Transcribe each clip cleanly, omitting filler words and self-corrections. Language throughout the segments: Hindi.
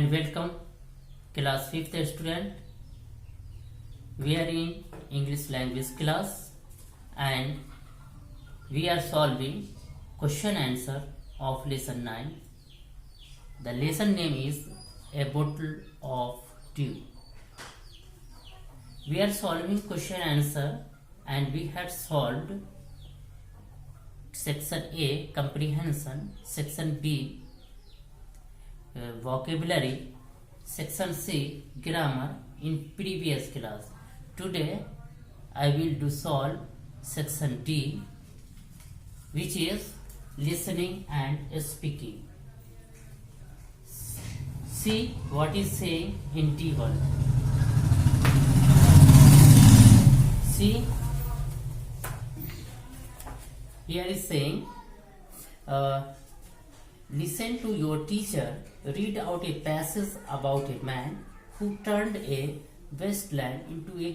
and welcome class 5th student. We are in English language class and we are solving question answer of lesson 9. The lesson name is A Bottle of Dew. We are solving question answer and we had solved section A comprehension, section B vocabulary, section C grammar in previous class. Today I will do solve section D, which is listening and speaking. See what is saying in D1. See, here is saying listen to your teacher read out a passage about a man who turned a wasteland into a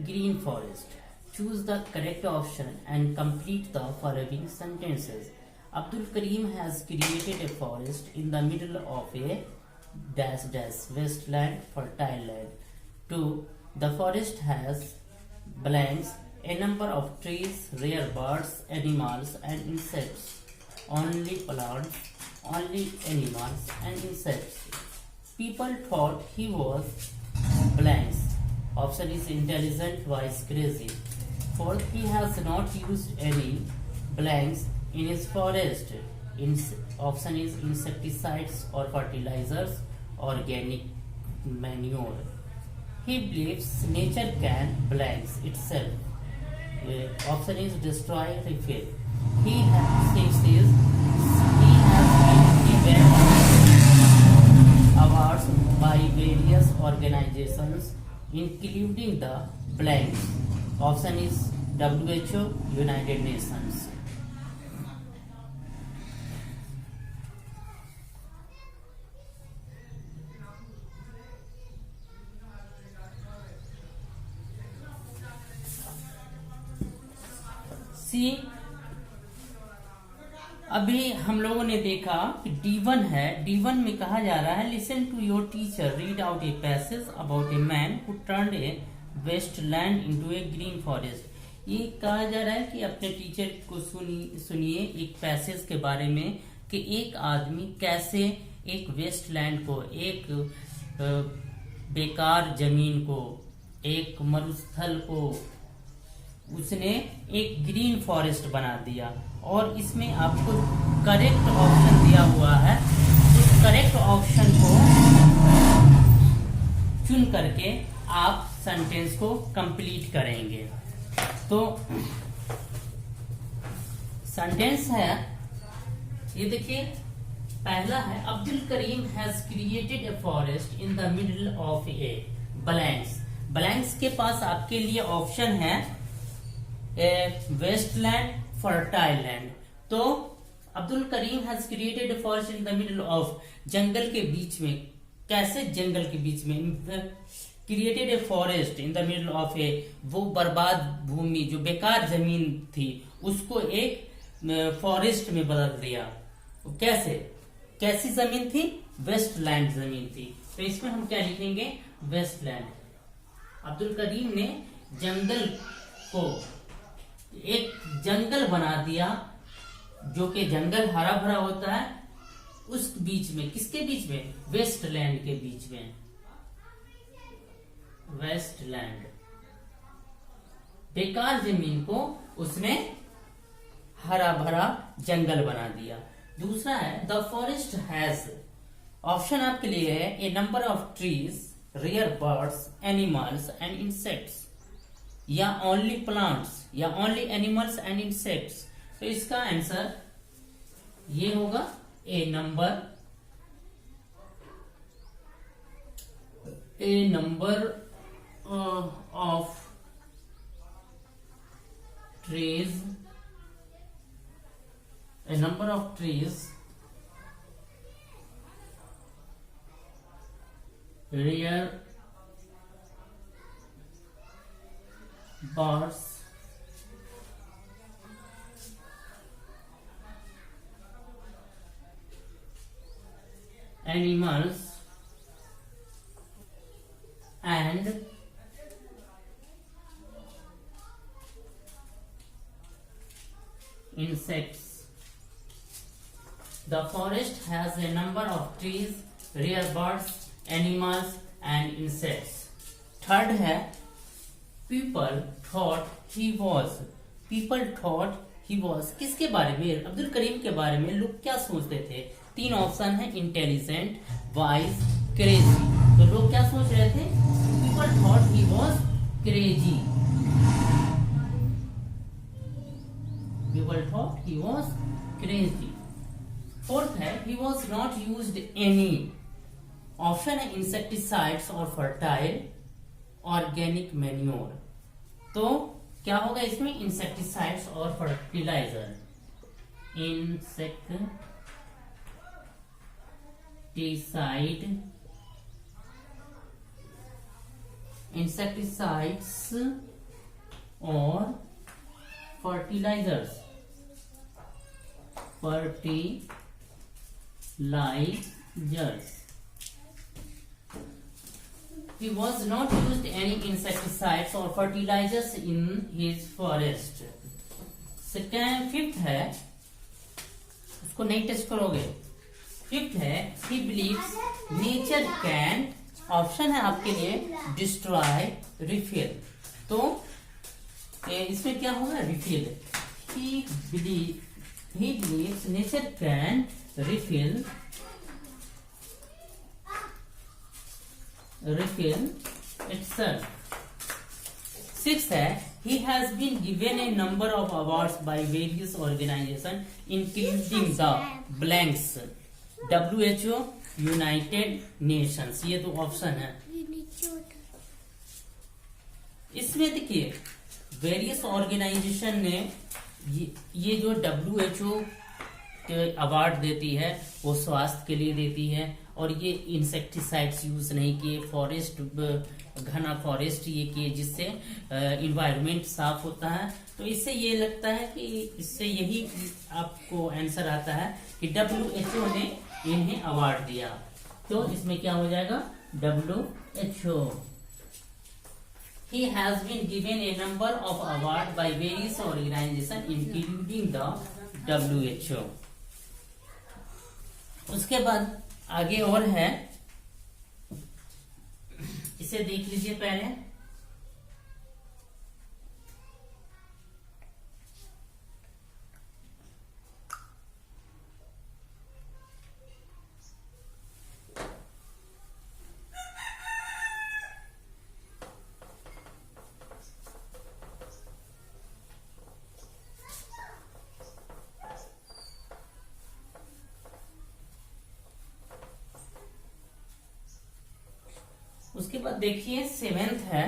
green forest. Choose the correct option and complete the following sentences. Abdul Karim has created a forest in the middle of a dash dash wasteland fertile land. 2. The forest has blanks a number of trees, rare birds, animals and insects. Only plants, only animals and insects. People thought he was blanks. Option is intelligent, wise, crazy. 4. He has not used any blanks in his forest. Option is insecticides or fertilizers, organic manure. He believes nature can blanks itself. Option is destroy, refill. He has been given awards by various organizations, including the blanks. Option is WHO, United Nations. सी, अभी हम लोगों ने देखा कि D1 है. D1 में कहा जा रहा है listen to your teacher read out a passage about a man who turned a waste land into a green forest. ये कहा जा रहा है कि अपने टीचर को सुनिए एक पैसेज के बारे में कि एक आदमी कैसे एक वेस्ट लैंड को, एक बेकार जमीन को, एक मरुस्थल को उसने एक ग्रीन फॉरेस्ट बना दिया. और इसमें आपको करेक्ट ऑप्शन दिया हुआ है. उस करेक्ट ऑप्शन को चुन करके आप सेंटेंस को कंप्लीट करेंगे. तो सेंटेंस है ये देखिए, पहला है Abdul Karim has created a forest in the middle of a blanks. Blanks के पास आपके लिए ऑप्शन है वेस्टलैंड, फर्टाइल लैंड. तो Abdul Karim has created a forest in the middle of, जंगल के बीच में. कैसे जंगल के बीच में? Created a forest in the middle of a, वो बर्बाद भूमि जो बेकार जमीन थी उसको एक फॉरेस्ट में बदल दिया. कैसे? कैसी जमीन थी? वेस्टलैंड जमीन थी. तो इसमें हम क्या लिखेंगे? वेस्टलैंड. अब्दुल करीम ने जंगल को एक जंगल बना दिया, जो कि जंगल हरा भरा होता है उस बीच में. किसके बीच में? वेस्टलैंड के बीच में. वेस्टलैंड, बेकार जमीन को उसने हरा भरा जंगल बना दिया. दूसरा है द फॉरेस्ट हैज, ऑप्शन आपके लिए है a number of trees, rare birds, animals and insects, या ओनली प्लांट्स, या ओनली एनिमल्स एंड इंसेक्ट्स. तो इसका आंसर ये होगा a number of trees, a number of trees, rare birds, animals insects. The forest has a number of trees, rare birds, animals and insects. Third है people thought he was. People thought he was. किसके बारे में? अब्दुल करीम के बारे में लोग क्या सोचते थे? 3 ऑप्शन है, इंटेलिजेंट, वाइज, क्रेजी. तो लोग क्या सोच रहे थे? People thought he was crazy. People thought he was crazy. Fourth है, he was not used any. Option है इंसेक्टिसाइड्स और फर्टाइल ऑर्गेनिक मैन्योर. तो क्या होगा इसमें? इंसेक्टिसाइड्स और फर्टिलाइजर. इंसेक्टिसाइड्स और fertilisers. Fertilizers. He was not used any insecticides or fertilizers in his forest. Second, fifth है, उसको नहीं टेस्ट करोगे. फिफ्थ है, he believes nature can. Option है आपके लिए डिस्ट्रॉय, रिफिल. तो इसमें क्या होगा? Refill. He believes nature can refill itself. Sixth है, he has been given a number of awards by various organizations including the blanks, WHO, United Nations. ये तो ऑप्शन है. इसमें देखिए वेरियस ऑर्गेनाइजेशन ने ये जो WHO अवार्ड देती है वो स्वास्थ्य के लिए देती है, और ये इंसेक्टिसाइड्स यूज नहीं किए, फॉरेस्ट, घना फॉरेस्ट ये किए, जिससे इन्वायरमेंट साफ होता है. तो इससे ये लगता है कि इससे यही आपको आंसर आता है कि WHO ने इन्हें अवार्ड दिया. तो इसमें क्या हो जाएगा? WHO. He has been given a number of awards by various organizations including the WHO. उसके बाद आगे और है, इसे देख लीजिए पहले. उसके बाद देखिए सेवेंथ है.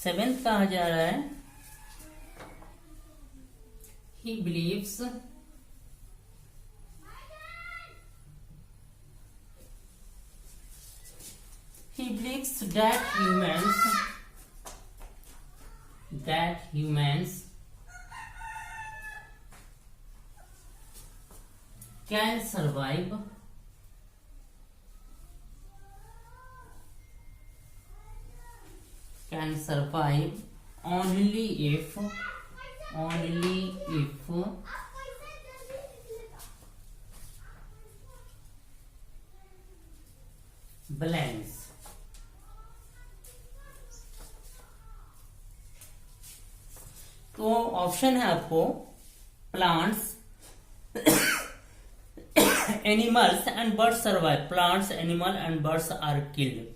सेवेंथ कहा जा रहा है, he believes that humans can survive only if blanks. तो ऑप्शन है आपको plants, animals and birds survive. Plants, animal and birds are killed.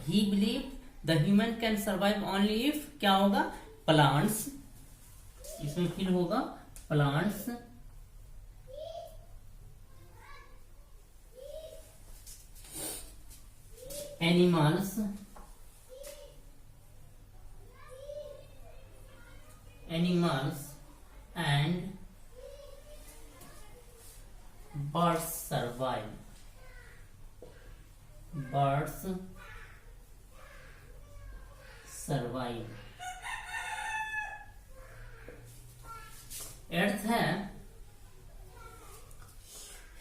He believe the human can survive only if, क्या होगा? प्लांट्स. इसमें फिर होगा plants, animals and birds survive. Eighth है,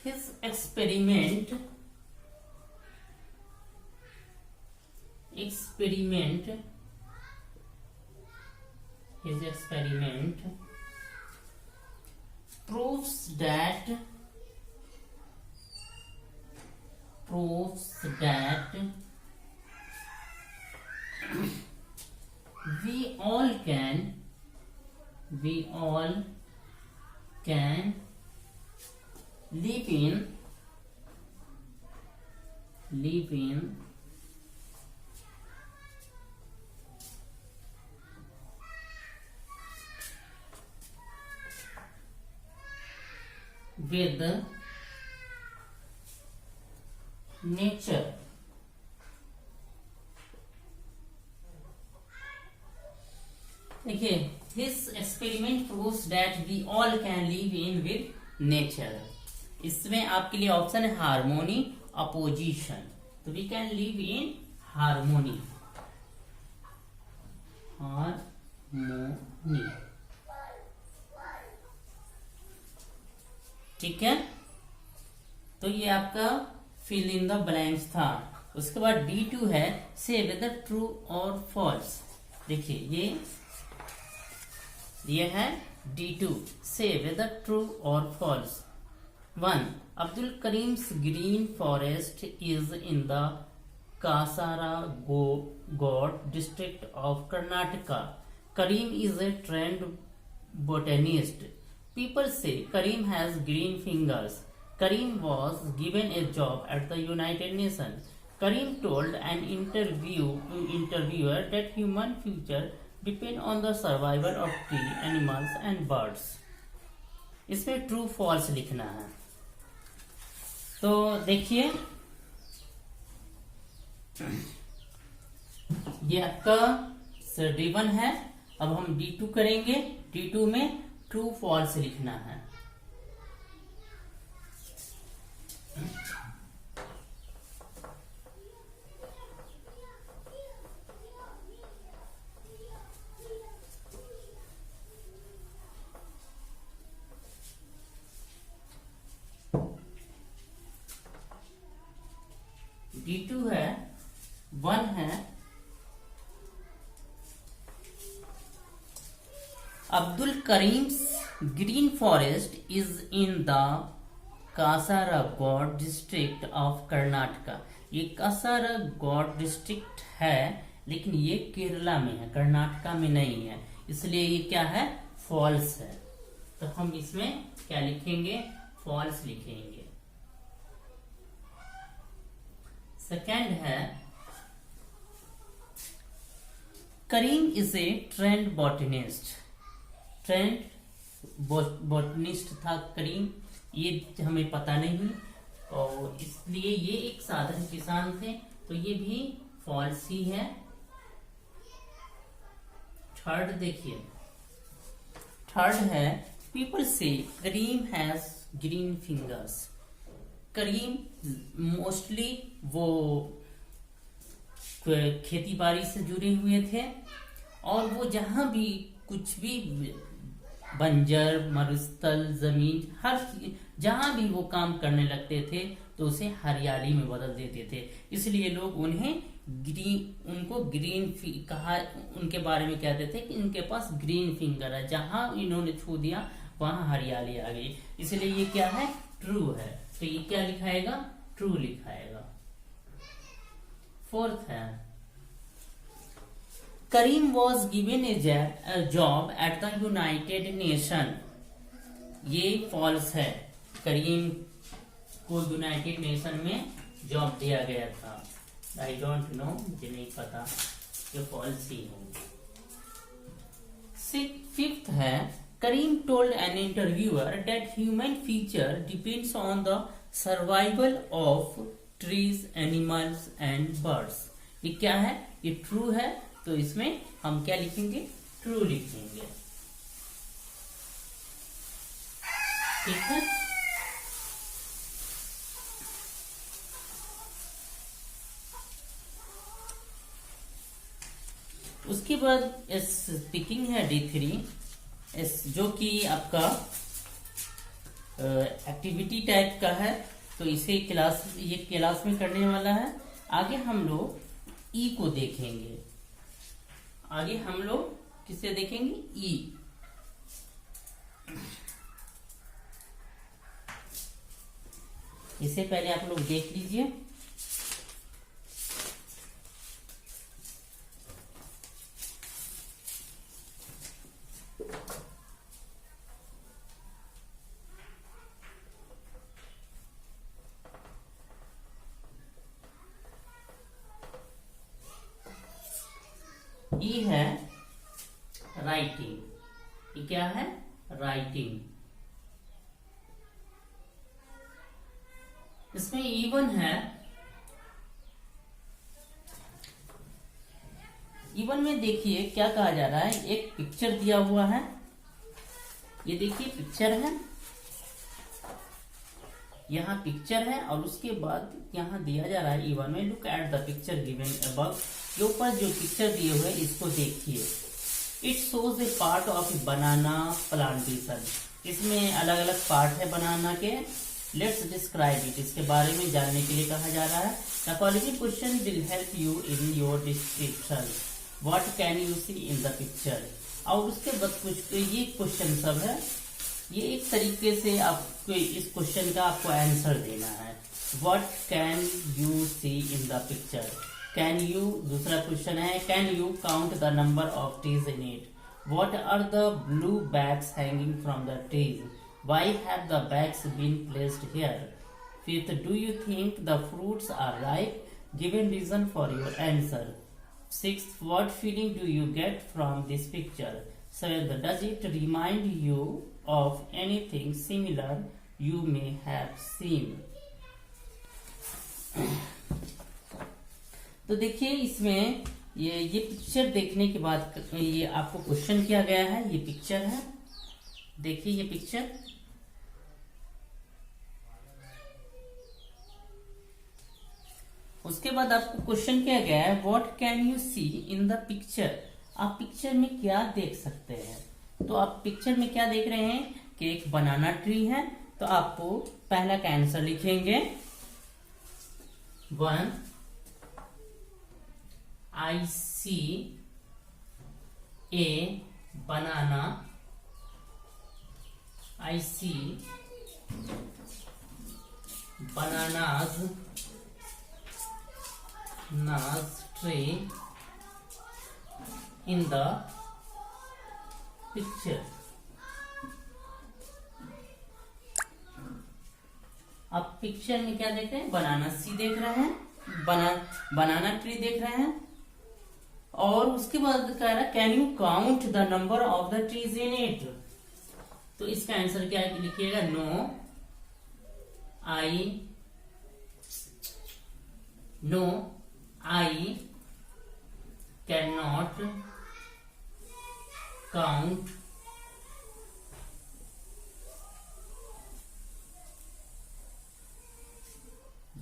his experiment proves that we all can live in with nature. देखिए, this experiment proves that we all can live in with nature. इसमें आपके लिए ऑप्शन है हार्मोनी, अपोजिशन. तो we can live in harmony. ठीक है. तो ये आपका फिल इन द ब्लैंक्स था. उसके बाद D2 है से वेदर ट्रू और फॉल्स. देखिए ये है D2 से वेदर ट्रू और false. 1. Abdul Karim's green forest is in the Kasaragod district of Karnataka. Karim is a trained botanist. People say Karim has green fingers. Karim was given a job at the United Nations. Karim told an interviewer that human future depend on the survival of tree, animals and birds. इसमें ट्रू फॉल्स लिखना है. तो देखिए, ये आपका D1 है. अब हम D2 करेंगे. D2 में ट्रू फॉल्स लिखना है. D2 है, 1 है. Abdul Karim's green forest is in the Kasaragod district of Karnataka. ये कासारागोड डिस्ट्रिक्ट है, लेकिन ये केरला में है, कर्नाटका में नहीं है. इसलिए ये क्या है? फॉल्स है. तो हम इसमें क्या लिखेंगे? फॉल्स लिखेंगे. सेकेंड है Karim is a trained botanist. Trained botanist था करीम, ये हमें पता नहीं, और इसलिए ये एक साधारण किसान थे. तो ये भी फॉल्स ही है. थर्ड देखिए, थर्ड है people say Karim has green fingers. Karim mostly वो खेती बाड़ी से जुड़े हुए थे, और वो जहां भी कुछ भी बंजर मरुस्थल जमीन हर जहां भी वो काम करने लगते थे तो उसे हरियाली में बदल देते थे. इसलिए लोग उनको ग्रीन कहा, उनके बारे में कहते थे कि इनके पास ग्रीन फिंगर है. जहां इन्होंने छू दिया वहां हरियाली आ गई. इसलिए ये क्या है? ट्रू है. तो ये क्या लिखाएगा? ट्रू लिखाएगा. फोर्थ है Karim was given a job at the United Nation. ये फॉल्स है. करीम को यूनाइटेड नेशन में जॉब दिया गया था. आई डोंट नो, मुझे नहीं पता. ये फॉल्स ही है. फिफ्थ है Karim told an interviewer that human future depends on the survival of trees, animals and birds. ये क्या है? ये ट्रू है. तो इसमें हम क्या लिखेंगे? ट्रू लिखेंगे. ठीक है. उसके बाद स्पीकिंग है D3, जो कि आपका एक्टिविटी टाइप का है. तो इसे ये क्लास में करने वाला है. आगे हम लोग ई को देखेंगे. आगे हम लोग किसे देखेंगे? ई. इससे पहले आप लोग देख लीजिए। ई है राइटिंग। ये क्या है? राइटिंग। इसमें इवन है। इवन में देखिए क्या कहा जा रहा है, एक पिक्चर दिया हुआ है। ये देखिए पिक्चर है, यहाँ पिक्चर है और उसके बाद यहाँ दिया जा रहा है इवन में, look at the picture given above. के ऊपर जो पिक्चर दिए हुए इसको देखिए। It shows A part of A banana plantation. इसमें अलग अलग पार्ट है बनाना के। Let's describe it. इसके बारे में जानने के लिए कहा जा रहा है। The following question will help you in your description. What can you see in the picture. और उसके बाद कुछ ये क्वेश्चन सब है। ये एक तरीके से आपको इस क्वेश्चन का आपको आंसर देना है। What can you see in the picture. Can you, दूसरा क्वेश्चन है, can you count the number of trees in it. What are the blue bags hanging from the trees. Why have the bags been placed here. Fifth, do you think the fruits are ripe. Given reason for your answer. Sixth, what feeling do you get from this picture. Seventh, does it remind you of anything similar you may have seen। तो देखिए इसमें ये पिक्चर देखने के बाद ये आपको क्वेश्चन किया गया है। ये पिक्चर है, देखिए ये पिक्चर। उसके बाद आपको क्वेश्चन किया गया है what can you see in the picture. आप पिक्चर में क्या देख सकते हैं। तो आप पिक्चर में क्या देख रहे हैं कि एक बनाना ट्री है। तो आपको पहला का आंसर लिखेंगे। 1, I see a banana। I see bananas tree in the picture. आप पिक्चर में क्या देख रहे हैं, बनाना सी देख रहे हैं, बनाना ट्री देख रहे हैं। और उसके बाद कह रहा है can you count the number of the trees in it. तो इसका आंसर क्या है, लिखिएगा no I can not count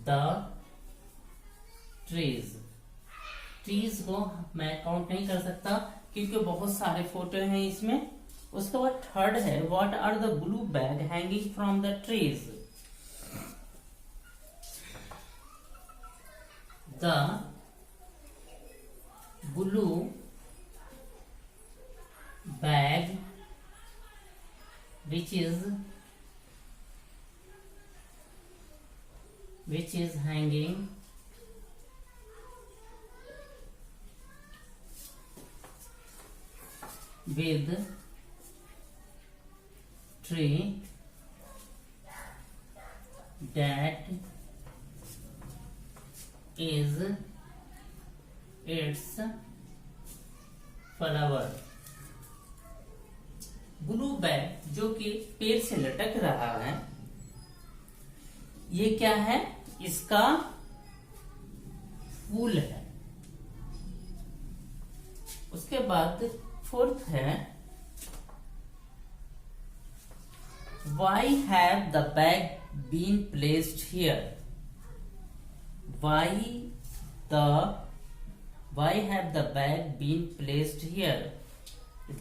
the trees. Trees को मैं काउंट नहीं कर सकता क्योंकि बहुत सारे फोटो हैं इसमें। उसके बाद थर्ड है what are the blue bag hanging from the trees. The blue bag which is hanging with tree that is its flower। Blue bag जो कि पेड़ से लटक रहा है, ये क्या है, इसका फूल है। उसके बाद फोर्थ है why have the bag been placed here. Why have the bag been placed here.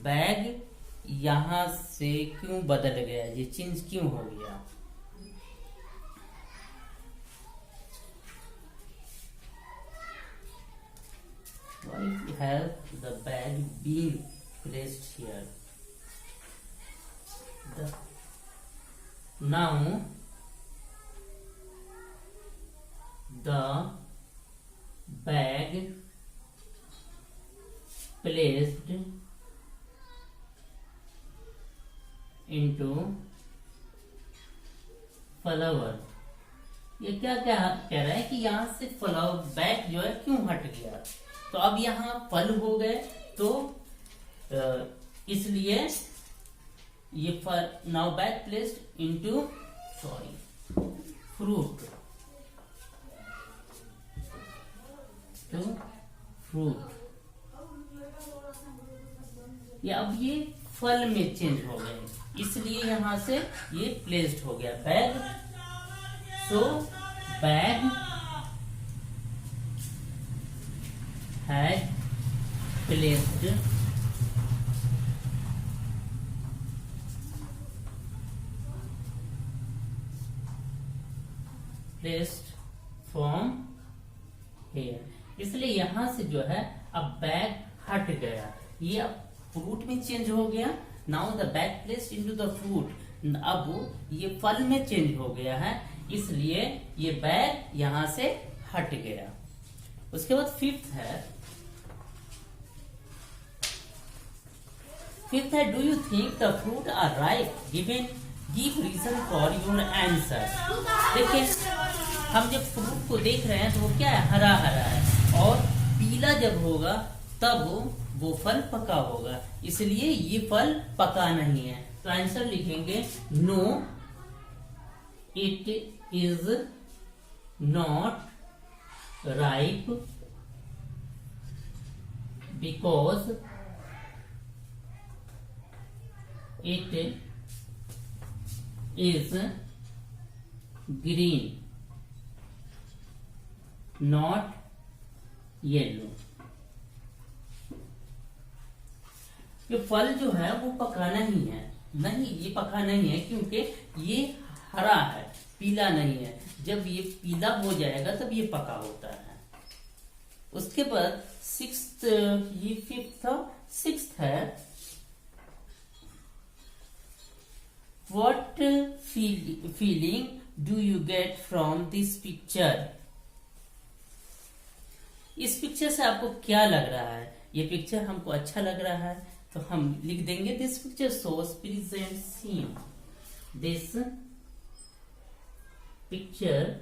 Bag यहां से क्यों बदल गया, ये चेंज क्यों हो गया। Why have the bag been placed here? Now the bag placed into flower. ये क्या क्या कह रहा है कि यहाँ से फ्लावर बैग जो है क्यों हट गया। तो अब यहाँ फल हो गए, तो इसलिए ये now bag placed into fruit to fruit. या अब ये फल में चेंज हो गए, इसलिए यहां से ये प्लेस्ड हो गया bag. So bag had placed from here. इसलिए यहां से जो है अब बैग हट गया, ये अब फ्रूट में चेंज हो गया। Now the bag placed into the fruit, अब ये फल में चेंज हो गया है, इसलिए ये बैग यहां से हट गया। उसके बाद फिफ्थ है do you think the fruit are ripe, give reason for your answer. देखिए हम जब फ्रूट को देख रहे हैं तो वो क्या है, हरा हरा है, और पीला जब होगा तब वो फल पका होगा, इसलिए ये फल पका नहीं है। तो आंसर लिखेंगे no it is not ripe because it is green not yellow. ये फल जो है वो पका नहीं है, नहीं ये पका नहीं है क्योंकि ये हरा है, पीला नहीं है। जब ये पीला हो जाएगा तब ये पका होता है। उसके बाद सिक्स्थ, ये फिफ्थ था, सिक्स्थ है what feeling do you get from this picture. इस पिक्चर से आपको क्या लग रहा है, ये पिक्चर हमको अच्छा लग रहा है, तो हम लिख देंगे this picture shows present scene. This picture